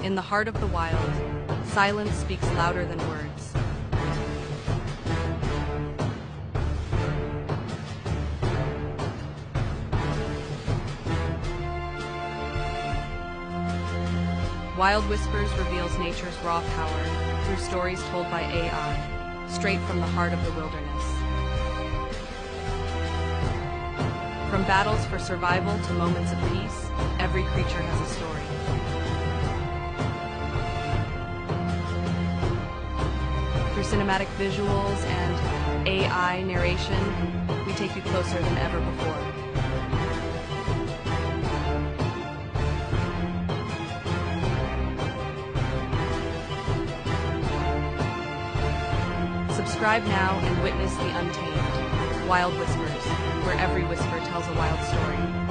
In the heart of the wild, silence speaks louder than words. Wild Whispers reveals nature's raw power through stories told by AI, straight from the heart of the wilderness. From battles for survival to moments of peace, every creature has a story. Through cinematic visuals and AI narration, we take you closer than ever before. Subscribe now and witness the untamed. Wild Whispers, where every whisper tells a wild story.